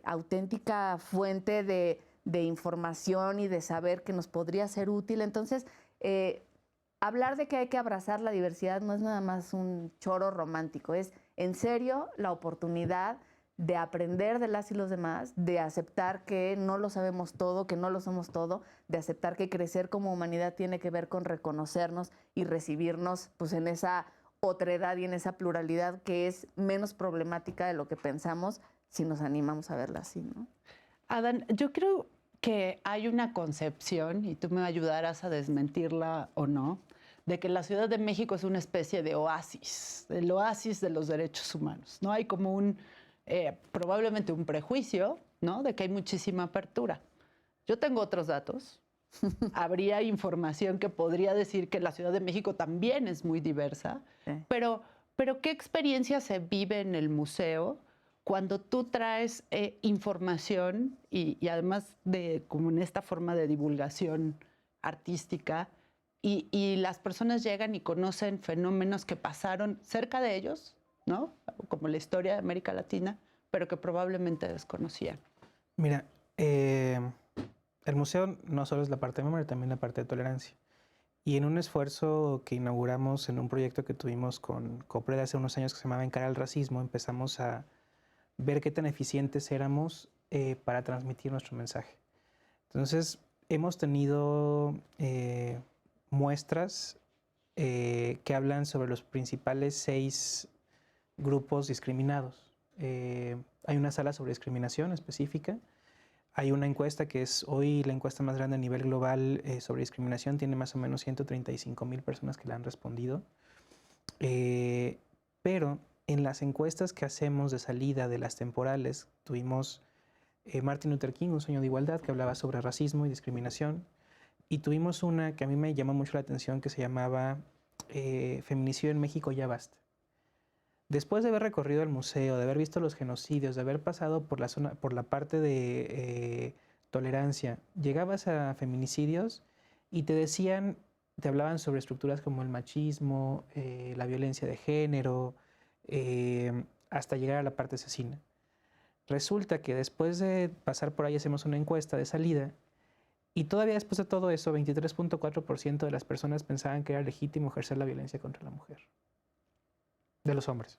auténtica fuente de información y de saber que nos podría ser útil. Entonces, hablar de que hay que abrazar la diversidad no es nada más un choro romántico, es en serio la oportunidad de aprender de las y los demás, de aceptar que no lo sabemos todo, que no lo somos todo, de aceptar que crecer como humanidad tiene que ver con reconocernos y recibirnos pues, en esa otredad y en esa pluralidad que es menos problemática de lo que pensamos si nos animamos a verla así, ¿no? Adán, yo creo que hay una concepción, y tú me ayudarás a desmentirla o no, de que la Ciudad de México es una especie de oasis, el oasis de los derechos humanos, ¿no? Hay como probablemente un prejuicio, ¿no? De que hay muchísima apertura. Yo tengo otros datos. Habría información que podría decir que la Ciudad de México también es muy diversa, Sí. pero pero ¿qué experiencia se vive en el museo cuando tú traes información y además de como en esta forma de divulgación artística y las personas llegan y conocen fenómenos que pasaron cerca de ellos, ¿no? Como la historia de América Latina, pero que probablemente desconocían? Mira, el museo no solo es la parte de memoria, también la parte de tolerancia. Y en un esfuerzo que inauguramos en un proyecto que tuvimos con COPRED hace unos años que se llamaba Encarar el Racismo, empezamos a ver qué tan eficientes éramos para transmitir nuestro mensaje. Entonces, hemos tenido muestras que hablan sobre los principales 6 grupos discriminados. Hay una sala sobre discriminación específica. Hay una encuesta que es hoy la encuesta más grande a nivel global sobre discriminación. Tiene más o menos 135,000 personas que la han respondido. Pero en las encuestas que hacemos de salida de las temporales, tuvimos Martin Luther King, Un sueño de igualdad, que hablaba sobre racismo y discriminación. Y tuvimos una que a mí me llamó mucho la atención que se llamaba Feminicidio en México, ya basta. Después de haber recorrido el museo, de haber visto los genocidios, de haber pasado por la parte de tolerancia, llegabas a feminicidios y te hablaban sobre estructuras como el machismo, la violencia de género, hasta llegar a la parte asesina. Resulta que después de pasar por ahí hacemos una encuesta de salida y todavía después de todo eso, 23.4% de las personas pensaban que era legítimo ejercer la violencia contra la mujer. De los hombres.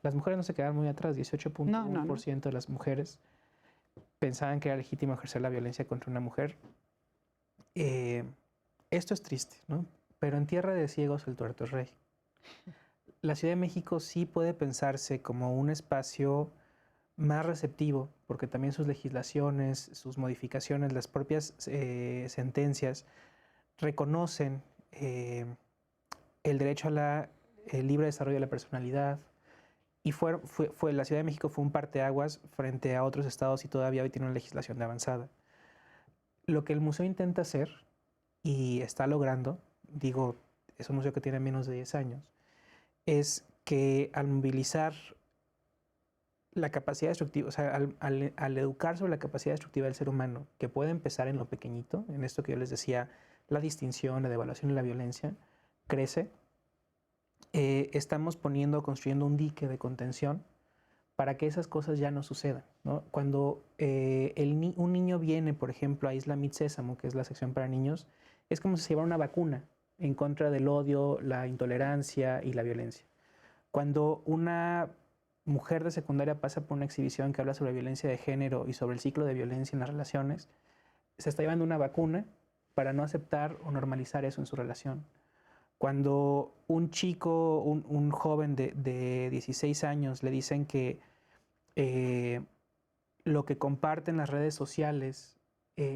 Las mujeres no se quedaron muy atrás, 18.1% de las mujeres pensaban que era legítimo ejercer la violencia contra una mujer. Esto es triste, ¿no? Pero en tierra de ciegos el tuerto es rey. La Ciudad de México sí puede pensarse como un espacio más receptivo, porque también sus legislaciones, sus modificaciones, las propias sentencias reconocen el derecho a el libre desarrollo de la personalidad, y la Ciudad de México fue un parteaguas frente a otros estados y todavía hoy tiene una legislación de avanzada. Lo que el museo intenta hacer, y está logrando, digo, es un museo que tiene menos de 10 años, es que al movilizar la capacidad destructiva, o sea, al educar sobre la capacidad destructiva del ser humano, que puede empezar en lo pequeñito, en esto que yo les decía, la distinción, la devaluación y la violencia, crece. Estamos construyendo un dique de contención para que esas cosas ya no sucedan, ¿no? Cuando un niño viene, por ejemplo, a Isla Mit Sésamo, que es la sección para niños, es como si se llevara una vacuna en contra del odio, la intolerancia y la violencia. Cuando una mujer de secundaria pasa por una exhibición que habla sobre violencia de género y sobre el ciclo de violencia en las relaciones, se está llevando una vacuna para no aceptar o normalizar eso en su relación. Cuando un chico, un joven de 16 años le dicen que lo que comparte en las redes sociales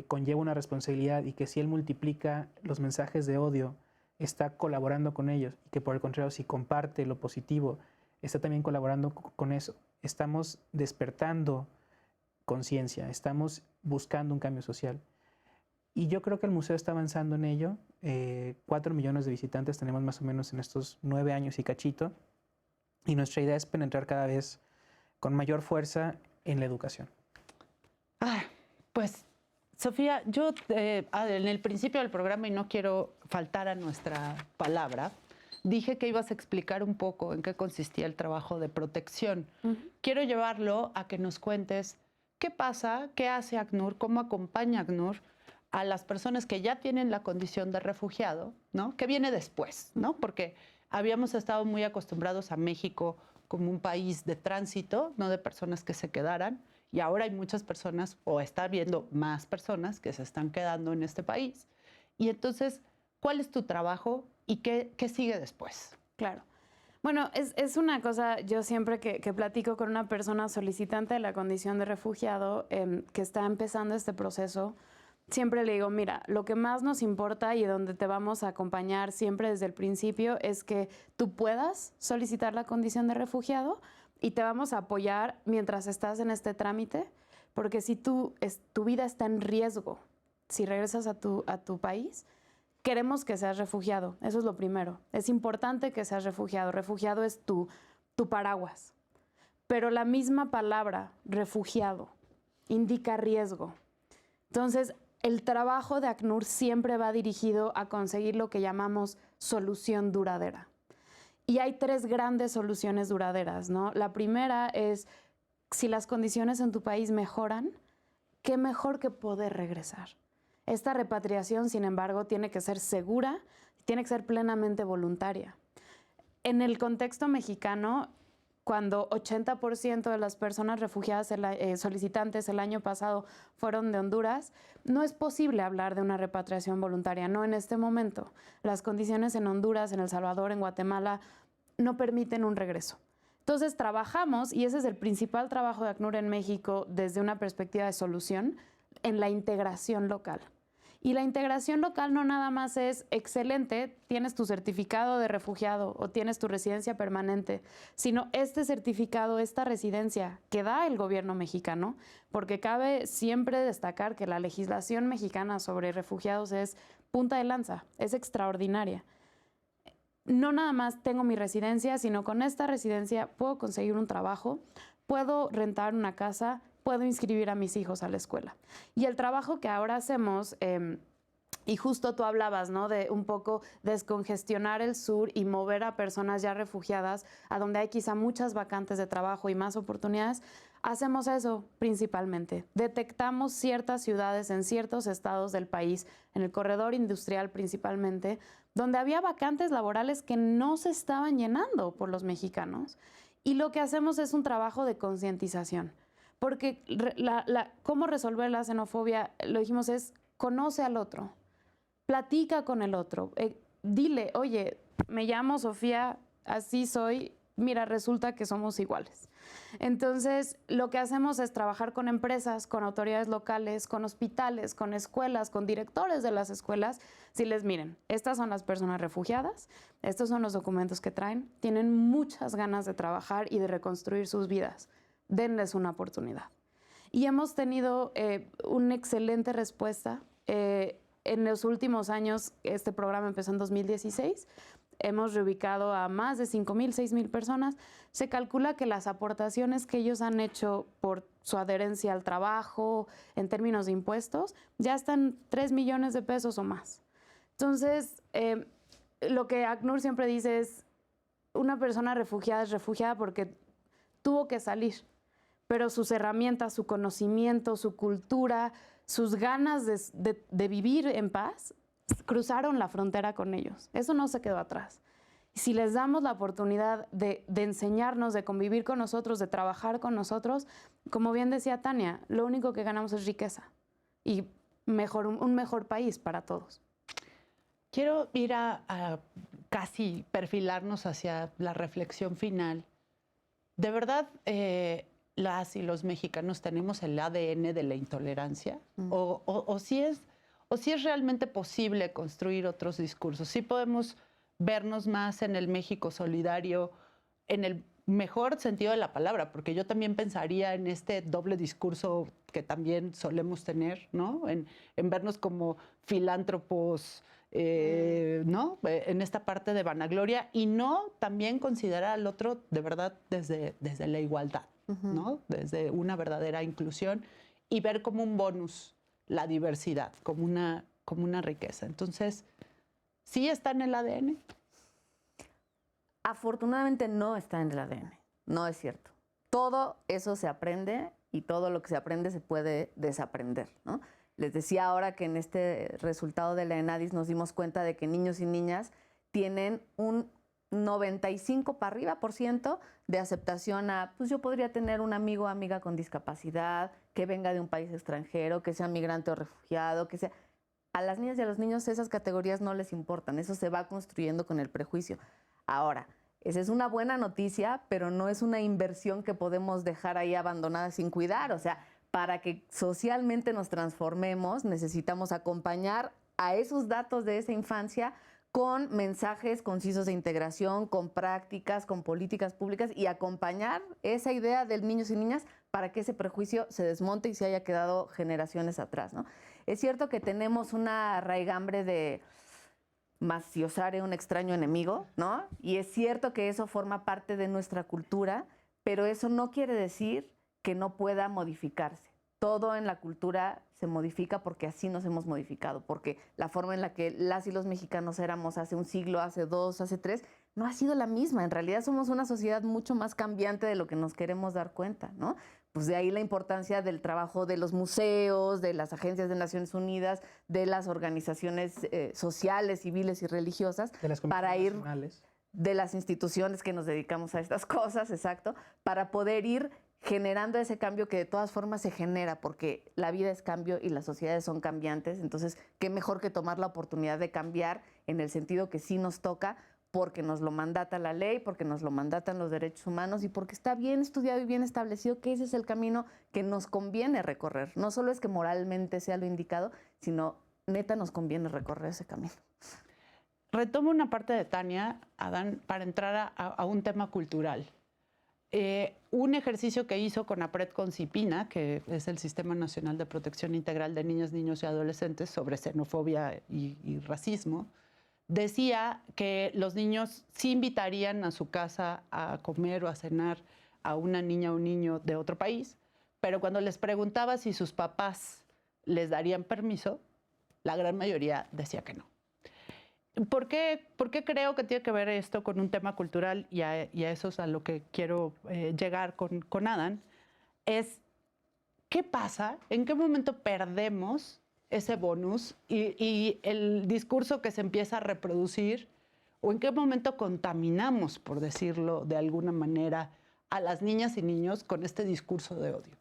conlleva una responsabilidad y que si él multiplica los mensajes de odio, está colaborando con ellos, y que por el contrario, si comparte lo positivo, está también colaborando con eso. Estamos despertando conciencia, estamos buscando un cambio social. Y yo creo que el museo está avanzando en ello. 4 millones de visitantes tenemos más o menos en estos 9 años y cachito. Y nuestra idea es penetrar cada vez con mayor fuerza en la educación. Pues, Sofía, yo en el principio del programa, y no quiero faltar a nuestra palabra, dije que ibas a explicar un poco en qué consistía el trabajo de protección. Quiero llevarlo a que nos cuentes qué pasa, qué hace ACNUR, cómo acompaña ACNUR a las personas que ya tienen la condición de refugiado, ¿no? ¿Qué viene después, ¿no? Porque habíamos estado muy acostumbrados a México como un país de tránsito, no de personas que se quedaran, y ahora hay muchas personas, o está habiendo más personas que se están quedando en este país. Y entonces, ¿cuál es tu trabajo y qué sigue después? Claro. Bueno, es una cosa, yo siempre que platico con una persona solicitante de la condición de refugiado que está empezando este proceso, siempre le digo, mira, lo que más nos importa y donde te vamos a acompañar siempre desde el principio es que tú puedas solicitar la condición de refugiado y te vamos a apoyar mientras estás en este trámite, porque si tu vida está en riesgo, si regresas a tu país, queremos que seas refugiado, eso es lo primero. Es importante que seas refugiado. Refugiado es tu paraguas. Pero la misma palabra, refugiado, indica riesgo. Entonces, el trabajo de ACNUR siempre va dirigido a conseguir lo que llamamos solución duradera. Y hay 3 grandes soluciones duraderas, ¿no? La primera es, si las condiciones en tu país mejoran, qué mejor que poder regresar. Esta repatriación, sin embargo, tiene que ser segura, tiene que ser plenamente voluntaria. En el contexto mexicano, cuando 80% de las personas refugiadas solicitantes el año pasado fueron de Honduras, no es posible hablar de una repatriación voluntaria, no en este momento. Las condiciones en Honduras, en El Salvador, en Guatemala, no permiten un regreso. Entonces trabajamos, y ese es el principal trabajo de ACNUR en México desde una perspectiva de solución, en la integración local. Y la integración local no nada más es excelente, tienes tu certificado de refugiado o tienes tu residencia permanente, sino este certificado, esta residencia que da el gobierno mexicano, porque cabe siempre destacar que la legislación mexicana sobre refugiados es punta de lanza, es extraordinaria. No nada más tengo mi residencia, sino con esta residencia puedo conseguir un trabajo, puedo rentar una casa, puedo inscribir a mis hijos a la escuela. Y el trabajo que ahora hacemos, y justo tú hablabas, ¿no?, de un poco descongestionar el sur y mover a personas ya refugiadas a donde hay quizá muchas vacantes de trabajo y más oportunidades, hacemos eso principalmente. Detectamos ciertas ciudades en ciertos estados del país, en el corredor industrial principalmente, donde había vacantes laborales que no se estaban llenando por los mexicanos. Y lo que hacemos es un trabajo de concientización. Porque cómo resolver la xenofobia, lo dijimos, es conoce al otro, platica con el otro, dile, oye, me llamo Sofía, así soy, mira, resulta que somos iguales. Entonces, lo que hacemos es trabajar con empresas, con autoridades locales, con hospitales, con escuelas, con directores de las escuelas, si les miren, estas son las personas refugiadas, estos son los documentos que traen, tienen muchas ganas de trabajar y de reconstruir sus vidas. Denles una oportunidad. Y hemos tenido una excelente respuesta. En los últimos años, este programa empezó en 2016, hemos reubicado a más de 5,000, 6,000 personas. Se calcula que las aportaciones que ellos han hecho por su adherencia al trabajo, en términos de impuestos, ya están 3 millones de pesos o más. Entonces, lo que ACNUR siempre dice es, una persona refugiada es refugiada porque tuvo que salir, pero sus herramientas, su conocimiento, su cultura, sus ganas de vivir en paz, cruzaron la frontera con ellos. Eso no se quedó atrás. Si les damos la oportunidad de enseñarnos, de convivir con nosotros, de trabajar con nosotros, como bien decía Tania, lo único que ganamos es riqueza y un mejor país para todos. Quiero ir a casi perfilarnos hacia la reflexión final. ¿De verdad las y los mexicanos tenemos el ADN de la intolerancia? ¿O si es realmente posible construir otros discursos? ¿Sí podemos vernos más en el México solidario, en el mejor sentido de la palabra? Porque yo también pensaría en este doble discurso que también solemos tener, ¿no? En vernos como filántropos, ¿no? En esta parte de vanagloria, y no también considerar al otro de verdad desde la igualdad, ¿no? Desde una verdadera inclusión, y ver como un bonus la diversidad, como una riqueza. Entonces, ¿sí está en el ADN? Afortunadamente no está en el ADN, no es cierto. Todo eso se aprende y todo lo que se aprende se puede desaprender, ¿no? Les decía ahora que en este resultado de la ENADIS nos dimos cuenta de que niños y niñas tienen un 95 para arriba % de aceptación a, pues yo podría tener un amigo o amiga con discapacidad, que venga de un país extranjero, que sea migrante o refugiado, que sea... A las niñas y a los niños esas categorías no les importan, eso se va construyendo con el prejuicio. Ahora, esa es una buena noticia, pero no es una inversión que podemos dejar ahí abandonada sin cuidar. O sea, para que socialmente nos transformemos, necesitamos acompañar a esos datos de esa infancia con mensajes concisos de integración, con prácticas, con políticas públicas, y acompañar esa idea de niños y niñas para que ese prejuicio se desmonte y se haya quedado generaciones atrás, ¿no? Es cierto que tenemos una raigambre de maciosare un extraño enemigo, ¿no? Y es cierto que eso forma parte de nuestra cultura, pero eso no quiere decir que no pueda modificarse. Todo en la cultura se modifica porque así nos hemos modificado, porque la forma en la que las y los mexicanos éramos hace un siglo, hace 2, hace 3, no ha sido la misma. En realidad somos una sociedad mucho más cambiante de lo que nos queremos dar cuenta, ¿no? Pues de ahí la importancia del trabajo de los museos, de las agencias de Naciones Unidas, de las organizaciones sociales, civiles y religiosas, De las para ir nacionales. de las instituciones que nos dedicamos a estas cosas, exacto, para poder ir generando ese cambio que de todas formas se genera, porque la vida es cambio y las sociedades son cambiantes. Entonces, qué mejor que tomar la oportunidad de cambiar en el sentido que sí nos toca, porque nos lo mandata la ley, porque nos lo mandatan los derechos humanos y porque está bien estudiado y bien establecido que ese es el camino que nos conviene recorrer. No solo es que moralmente sea lo indicado, sino neta nos conviene recorrer ese camino. Retomo una parte de Tania, Adán, para entrar a un tema cultural. Un ejercicio que hizo CONAPRED con CIPINA, que es el Sistema Nacional de Protección Integral de Niñas, Niños y Adolescentes, sobre xenofobia y racismo, decía que los niños sí invitarían a su casa a comer o a cenar a una niña o un niño de otro país, pero cuando les preguntaba si sus papás les darían permiso, la gran mayoría decía que no. ¿Por qué creo que tiene que ver esto con un tema cultural? Y a eso es a lo que quiero llegar con Adán. Es, ¿qué pasa? ¿En qué momento perdemos ese bonus y el discurso que se empieza a reproducir? ¿O en qué momento contaminamos, por decirlo de alguna manera, a las niñas y niños con este discurso de odio?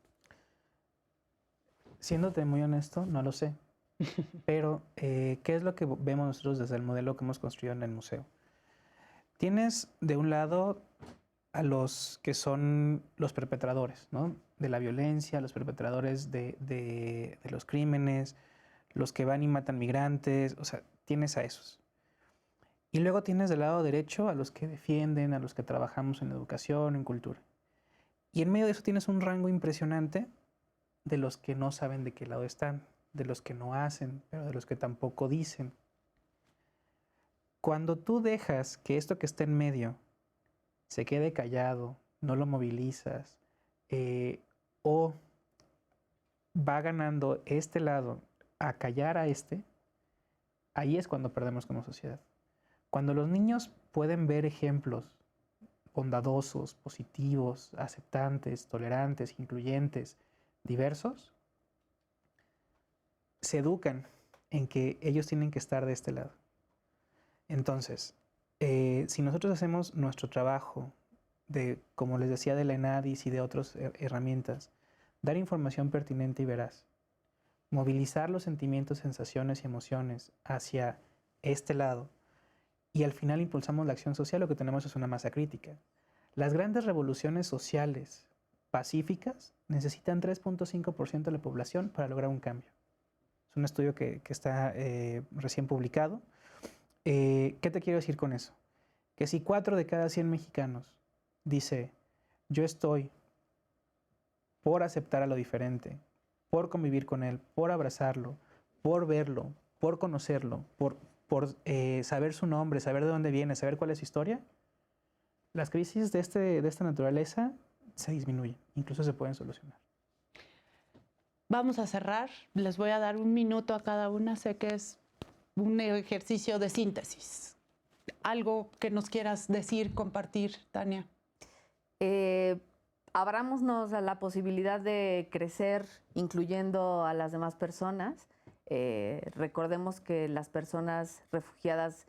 Siéndote muy honesto, no lo sé. Pero, ¿qué es lo que vemos nosotros desde el modelo que hemos construido en el museo? Tienes, de un lado, a los que son los perpetradores, ¿no? De la violencia, los perpetradores de los crímenes, los que van y matan migrantes, o sea, tienes a esos. Y luego tienes del lado derecho a los que defienden, a los que trabajamos en educación, en cultura. Y en medio de eso tienes un rango impresionante de los que no saben de qué lado están, de los que no hacen, pero de los que tampoco dicen. Cuando tú dejas que esto que está en medio se quede callado, no lo movilizas, o va ganando este lado a callar a este, ahí es cuando perdemos como sociedad. Cuando los niños pueden ver ejemplos bondadosos, positivos, aceptantes, tolerantes, incluyentes, diversos, se educan en que ellos tienen que estar de este lado. Entonces, si nosotros hacemos nuestro trabajo de, como les decía, de la ENADIS y de otras herramientas, dar información pertinente y veraz, movilizar los sentimientos, sensaciones y emociones hacia este lado, y al final impulsamos la acción social, lo que tenemos es una masa crítica. Las grandes revoluciones sociales pacíficas necesitan 3.5% de la población para lograr un cambio. Es un estudio que está recién publicado. ¿Qué te quiero decir con eso? Que si 4 de cada 100 mexicanos dice, yo estoy por aceptar a lo diferente, por convivir con él, por abrazarlo, por verlo, por conocerlo, por saber su nombre, saber de dónde viene, saber cuál es su historia, las crisis de esta naturaleza se disminuyen, incluso se pueden solucionar. Vamos a cerrar. Les voy a dar un minuto a cada una. Sé que es un ejercicio de síntesis. ¿Algo que nos quieras decir, compartir, Tania? Abrámonos a la posibilidad de crecer incluyendo a las demás personas. Recordemos que las personas refugiadas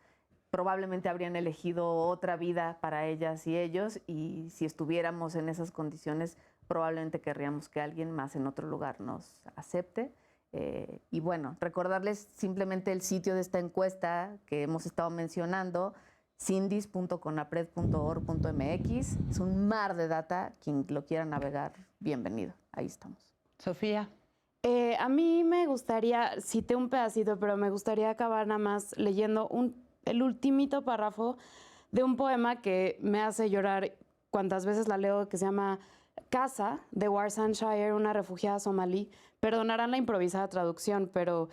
probablemente habrían elegido otra vida para ellas y ellos, y si estuviéramos en esas condiciones, probablemente querríamos que alguien más en otro lugar nos acepte. Y bueno, recordarles simplemente el sitio de esta encuesta que hemos estado mencionando, cindis.conapred.org.mx. Es un mar de data. Quien lo quiera navegar, bienvenido. Ahí estamos. Sofía. A mí me gustaría, cité un pedacito, pero me gustaría acabar nada más leyendo el ultimito párrafo de un poema que me hace llorar cuantas veces la leo, que se llama Casa, de Warsan Shire, una refugiada somalí. Perdonarán la improvisada traducción, pero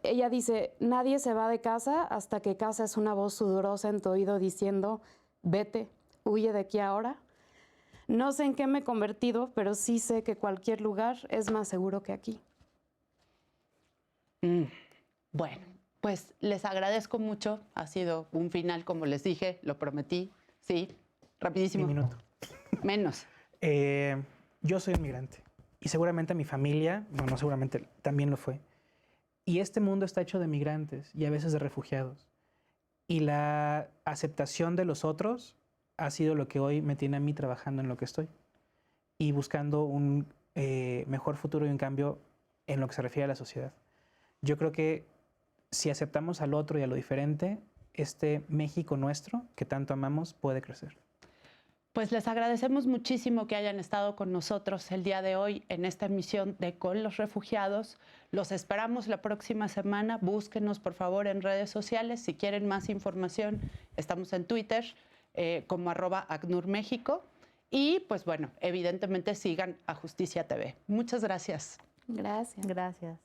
ella dice, nadie se va de casa hasta que casa es una voz sudorosa en tu oído diciendo, vete, huye de aquí ahora. No sé en qué me he convertido, pero sí sé que cualquier lugar es más seguro que aquí. Bueno, pues les agradezco mucho. Ha sido un final, como les dije, lo prometí. Sí, rapidísimo. Un minuto. Menos. Yo soy inmigrante y seguramente mi familia, bueno, seguramente también lo fue. Y este mundo está hecho de migrantes y a veces de refugiados. Y la aceptación de los otros ha sido lo que hoy me tiene a mí trabajando en lo que estoy y buscando un mejor futuro y un cambio en lo que se refiere a la sociedad. Yo creo que si aceptamos al otro y a lo diferente, este México nuestro, que tanto amamos, puede crecer. Pues les agradecemos muchísimo que hayan estado con nosotros el día de hoy en esta emisión de Con los Refugiados. Los esperamos la próxima semana. Búsquenos, por favor, en redes sociales. Si quieren más información, estamos en Twitter como @ACNURMéxico. Y, pues bueno, evidentemente sigan a Justicia TV. Muchas gracias. Gracias. Gracias.